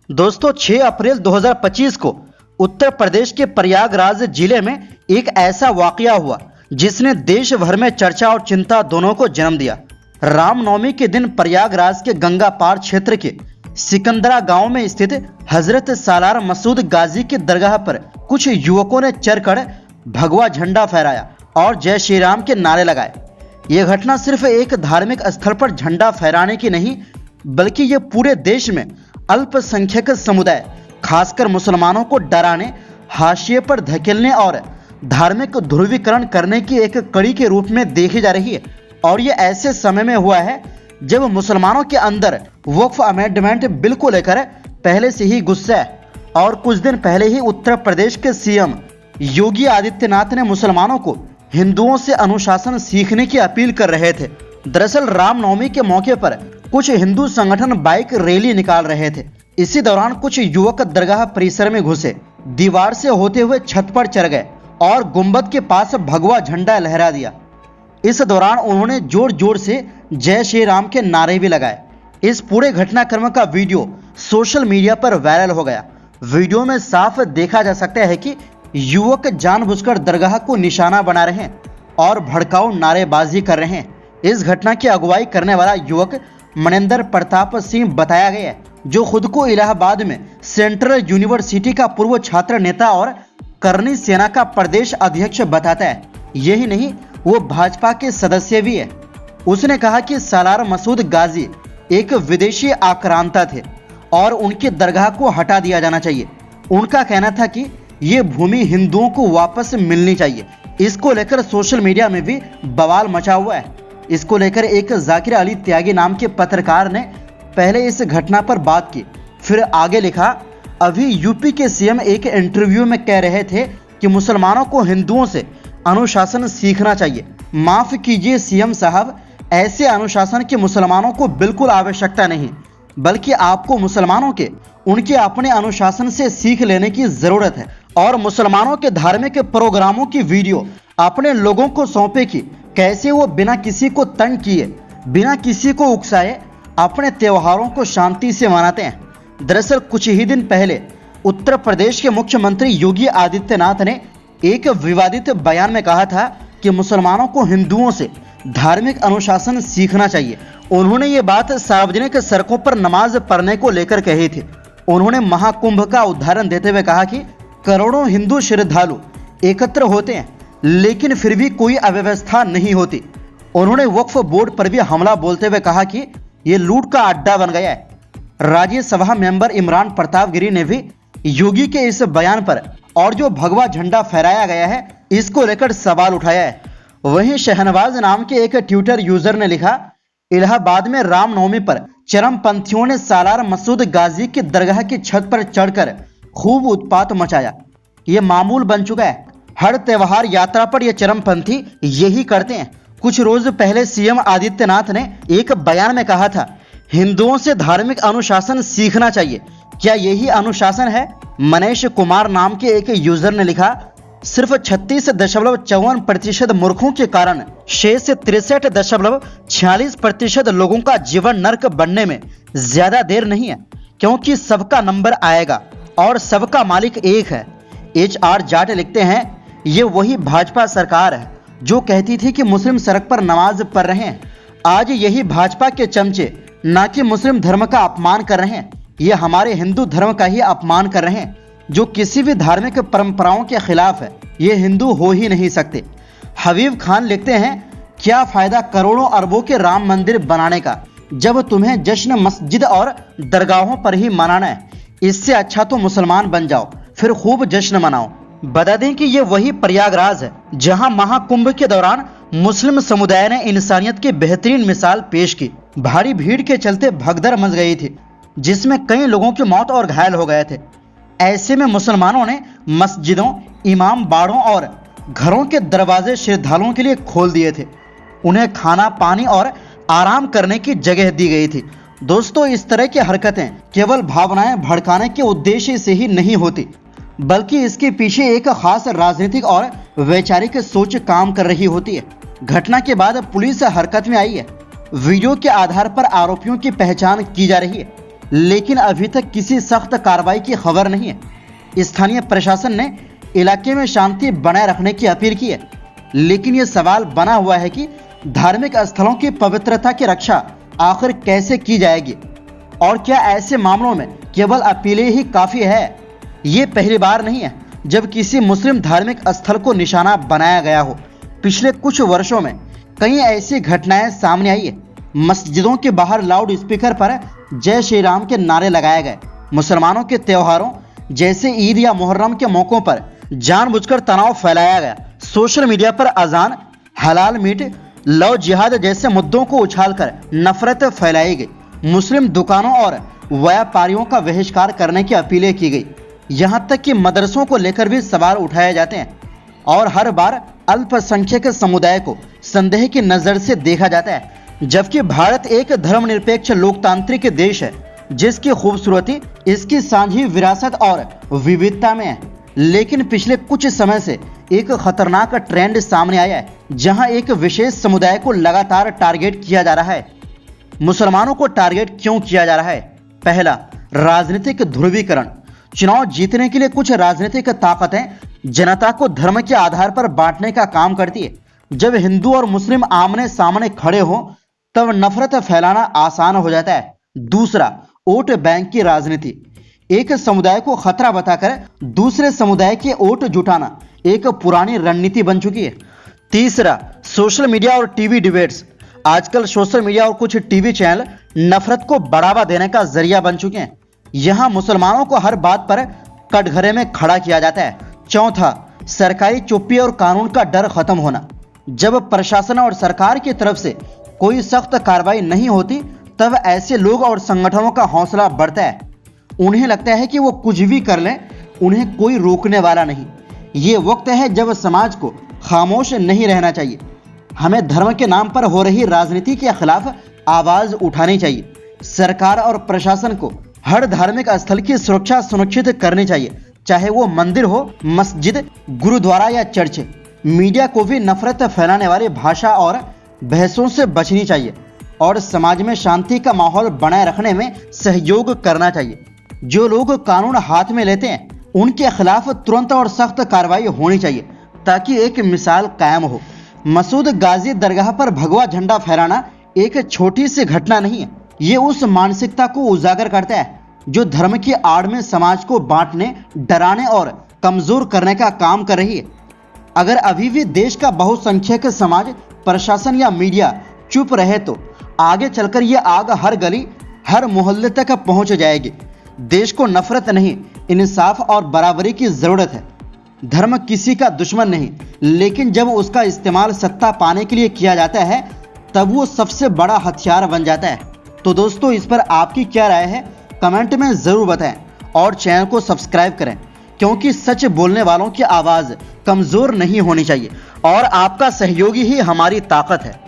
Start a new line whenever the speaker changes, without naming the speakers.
दोस्तों 6 अप्रैल 2025 को उत्तर प्रदेश के प्रयागराज जिले में एक ऐसा वाकया हुआ जिसने देश भर में चर्चा और चिंता दोनों को जन्म दिया। रामनवमी के दिन प्रयागराज के गंगा पार क्षेत्र के सिकंदरा गांव में स्थित हजरत सालार मसूद गाजी की दरगाह पर कुछ युवकों ने चढ़कर भगवा झंडा फहराया और जय श्री राम के नारे लगाए। यह घटना सिर्फ एक धार्मिक स्थल पर झंडा फहराने की नहीं, बल्कि यह पूरे देश में अल्पसंख्यक समुदाय खासकर मुसलमानों को डराने, हाशिए पर धकेलने और धार्मिक ध्रुवीकरण करने की एक कड़ी के रूप में देखी जा रही है। और ये ऐसे समय में हुआ है जब मुसलमानों के अंदर वक्फ अमेंडमेंट बिल को लेकर पहले से ही गुस्सा है। और कुछ दिन पहले ही उत्तर प्रदेश के सीएम योगी आदित्यनाथ ने मुसलमानों को हिंदुओं से अनुशासन सीखने की अपील कर रहे थे। दरअसल रामनवमी के मौके पर कुछ हिंदू संगठन बाइक रैली निकाल रहे थे। इसी दौरान कुछ युवक दरगाह परिसर में घुसे, दीवार से होते हुए छत पर चढ़ गए और गुंबद के पास भगवा झंडा लहरा दिया। इस दौरान उन्होंने जोर जोर से जय श्री राम के नारे भी लगाए। इस पूरे घटनाक्रम का वीडियो सोशल मीडिया पर वायरल हो गया। वीडियो में साफ देखा जा सकता है कि युवक जानबूझकर दरगाह को निशाना बना रहे हैं और भड़काऊ नारेबाजी कर रहे हैं। इस घटना की अगुवाई करने वाला युवक मनेंद्र प्रताप सिंह बताया गया है, जो खुद को इलाहाबाद में सेंट्रल यूनिवर्सिटी का पूर्व छात्र नेता और करनी सेना का प्रदेश अध्यक्ष बताता है। यही नहीं, वो भाजपा के सदस्य भी है। उसने कहा कि सालार मसूद गाजी एक विदेशी आक्रांता थे और उनकी दरगाह को हटा दिया जाना चाहिए। उनका कहना था कि ये भूमि हिंदुओं को वापस मिलनी चाहिए। इसको लेकर सोशल मीडिया में भी बवाल मचा हुआ है। इसको लेकर एक जाकिर अली त्यागी नाम के पत्रकार ने पहले इस घटना पर बात की, फिर आगे लिखा, अभी यूपी के सीएम एक इंटरव्यू में कह रहे थे कि मुसलमानों को हिंदुओं से अनुशासन सीखना चाहिए। माफ कीजिए सीएम साहब, ऐसे अनुशासन की मुसलमानों को बिल्कुल आवश्यकता नहीं, बल्कि आपको मुसलमानों के उनके अपने अनुशासन से सीख लेने की जरूरत है। और मुसलमानों के धार्मिक प्रोग्रामों की वीडियो अपने लोगों को सौंपे कि कैसे वो बिना किसी को तंग किए, बिना किसी को उकसाए अपने त्योहारों को शांति से मनाते हैं। दरअसल कुछ ही दिन पहले उत्तर प्रदेश के मुख्यमंत्री योगी आदित्यनाथ ने एक विवादित बयान में कहा था कि मुसलमानों को हिंदुओं से धार्मिक अनुशासन सीखना चाहिए। उन्होंने ये बात सार्वजनिक सड़कों पर नमाज पढ़ने को लेकर कही थी। उन्होंने महाकुंभ का उदाहरण देते हुए कहा कि करोड़ों हिंदू श्रद्धालु एकत्र होते हैं, लेकिन फिर भी कोई अव्यवस्था नहीं होती। उन्होंने वक्फ बोर्ड पर भी हमला बोलते हुए कहा कि ये लूट का अड्डा बन गया है। राज्यसभा मेंबर इमरान प्रताप गिरी ने भी योगी के इस बयान पर और जो भगवा झंडा फहराया गया है इसको लेकर सवाल उठाया है। वहीं शहनवाज नाम के एक ट्विटर यूजर ने लिखा, इलाहाबाद में रामनवमी पर चरमपंथियों ने सालार मसूद गाजी की दरगाह की छत पर चढ़कर खूब उत्पात मचाया। ये मामूल बन चुका है। हर त्योहार यात्रा पर ये चरमपंथी यही करते हैं। कुछ रोज पहले सीएम आदित्यनाथ ने एक बयान में कहा था, हिंदुओं से धार्मिक अनुशासन सीखना चाहिए। क्या यही अनुशासन है? मनीष कुमार नाम के एक यूजर ने लिखा, सिर्फ 36.54% मूर्खों के कारण शेष 63.46% लोगों का जीवन नर्क बनने में ज्यादा देर नहीं है, क्योंकि सबका नंबर आएगा और सबका मालिक एक है। HR जाट लिखते हैं, ये वही भाजपा सरकार है जो कहती थी कि मुस्लिम सड़क पर नमाज पढ़ रहे हैं। आज यही भाजपा के चमचे ना कि मुस्लिम धर्म का अपमान कर रहे हैं, ये हमारे हिंदू धर्म का ही अपमान कर रहे हैं, जो किसी भी धार्मिक परंपराओं के खिलाफ है। ये हिंदू हो ही नहीं सकते। हबीब खान लिखते हैं, क्या फायदा करोड़ों अरबों के राम मंदिर बनाने का जब तुम्हें जश्न मस्जिद और दरगाहों पर ही मनाना है। इससे अच्छा तो मुसलमान बन जाओ, फिर खूब जश्न मनाओ। बता दें कि ये वही प्रयागराज है जहां महाकुंभ के दौरान मुस्लिम समुदाय ने इंसानियत की बेहतरीन मिसाल पेश की। भारी भीड़ के चलते भगदड़ मच गई थी, जिसमें कई लोगों की मौत और घायल हो गए थे। ऐसे में मुसलमानों ने मस्जिदों, इमाम बाड़ों और घरों के दरवाजे श्रद्धालुओं के लिए खोल दिए थे। उन्हें खाना, पानी और आराम करने की जगह दी गई थी। दोस्तों, इस तरह की हरकतें केवल भावनाएं भड़काने के उद्देश्य से ही नहीं होती, बल्कि इसके पीछे एक खास राजनीतिक और वैचारिक सोच काम कर रही होती है। घटना के बाद पुलिस हरकत में आई है। वीडियो के आधार पर आरोपियों की पहचान की जा रही है। लेकिन अभी तक किसी सख्त कार्रवाई की खबर नहीं है। स्थानीय प्रशासन ने इलाके में शांति बनाए रखने की अपील की है, लेकिन ये सवाल बना हुआ है कि धार्मिक स्थलों की पवित्रता की रक्षा आखिर कैसे की जाएगी और क्या ऐसे मामलों में केवल अपीलें ही काफ़ी है। ये पहली बार नहीं है जब किसी मुस्लिम धार्मिक स्थल को निशाना बनाया गया हो। पिछले कुछ वर्षों में कई ऐसी घटनाएं सामने आई है। मस्जिदों के बाहर लाउड स्पीकर पर जय श्री राम के नारे लगाए गए। मुसलमानों के त्योहारों जैसे ईद या मुहर्रम के मौक़ों पर जानबूझकर तनाव फैलाया गया। सोशल मीडिया पर अजान, हलाल मीट, लव जिहाद जैसे मुद्दों को उछालकर नफरत फैलाई गई। मुस्लिम दुकानों और व्यापारियों का बहिष्कार करने की अपीलें की गई। यहाँ तक कि मदरसों को लेकर भी सवाल उठाए जाते हैं और हर बार अल्पसंख्यक समुदाय को संदेह की नज़र से देखा जाता है। जबकि भारत एक धर्मनिरपेक्ष लोकतांत्रिक देश है जिसकी खूबसूरती इसकी साझी विरासत और विविधता में है। लेकिन पिछले कुछ समय से एक खतरनाक ट्रेंड सामने आया है, जहां एक विशेष समुदाय को लगातार टारगेट किया जा रहा है। मुसलमानों को टारगेट क्यों किया जा रहा है? पहला, राजनीतिक ध्रुवीकरण। चुनाव जीतने के लिए कुछ राजनीतिक ताकतें जनता को धर्म के आधार पर बांटने का काम करती है। जब हिंदू और मुस्लिम आमने सामने खड़े हों तब नफरत फैलाना आसान हो जाता है। दूसरा, वोट बैंक की राजनीति। एक समुदाय को खतरा बताकर दूसरे समुदाय के वोट जुटाना एक पुरानी रणनीति बन चुकी है। तीसरा, सोशल मीडिया और टीवी डिबेट्स। आजकल सोशल मीडिया और कुछ टीवी चैनल नफरत को बढ़ावा देने का जरिया बन चुके हैं। यहाँ मुसलमानों को हर बात पर कटघरे में खड़ा किया जाता है। चौथा, सरकारी चुप्पी और कानून का डर खत्म होना। जब प्रशासन और सरकार की तरफ से कोई सख्त कार्रवाई नहीं होती तब ऐसे लोग और संगठनों का हौसला बढ़ता है। उन्हें लगता है कि वो कुछ भी कर लें, उन्हें कोई रोकने वाला नहीं। ये वक्त है जब समाज को खामोश नहीं रहना चाहिए। हमें धर्म के नाम पर हो रही राजनीति के खिलाफ आवाज उठानी चाहिए। सरकार और प्रशासन को हर धार्मिक स्थल की सुरक्षा सुनिश्चित करनी चाहिए, चाहे वो मंदिर हो, मस्जिद, गुरुद्वारा या चर्च। मीडिया को भी नफरत फैलाने वाली भाषा और बहसों से बचनी चाहिए और समाज में शांति का माहौल बनाए रखने में सहयोग करना चाहिए। जो लोग कानून हाथ में लेते हैं उनके खिलाफ तुरंत और सख्त कार्रवाई होनी चाहिए ताकि एक मिसाल कायम हो। मसूद गाजी दरगाह पर भगवा झंडा फहराना एक छोटी सी घटना नहीं है। ये उस मानसिकता को उजागर करता है जो धर्म की आड़ में समाज को बांटने, डराने और कमजोर करने का काम कर रही है। अगर अभी भी देश का बहुसंख्यक समाज, प्रशासन या मीडिया चुप रहे तो आगे चलकर ये आग हर गली, हर मोहल्ले तक पहुंच जाएगी। देश को नफरत नहीं, इंसाफ और बराबरी की जरूरत है। धर्म किसी का दुश्मन नहीं, लेकिन जब उसका इस्तेमाल सत्ता पाने के लिए किया जाता है तब वो सबसे बड़ा हथियार बन जाता है। तो दोस्तों, इस पर आपकी क्या राय है? कमेंट में ज़रूर बताएं और चैनल को सब्सक्राइब करें, क्योंकि सच बोलने वालों की आवाज़ कमज़ोर नहीं होनी चाहिए और आपका सहयोगी ही हमारी ताकत है।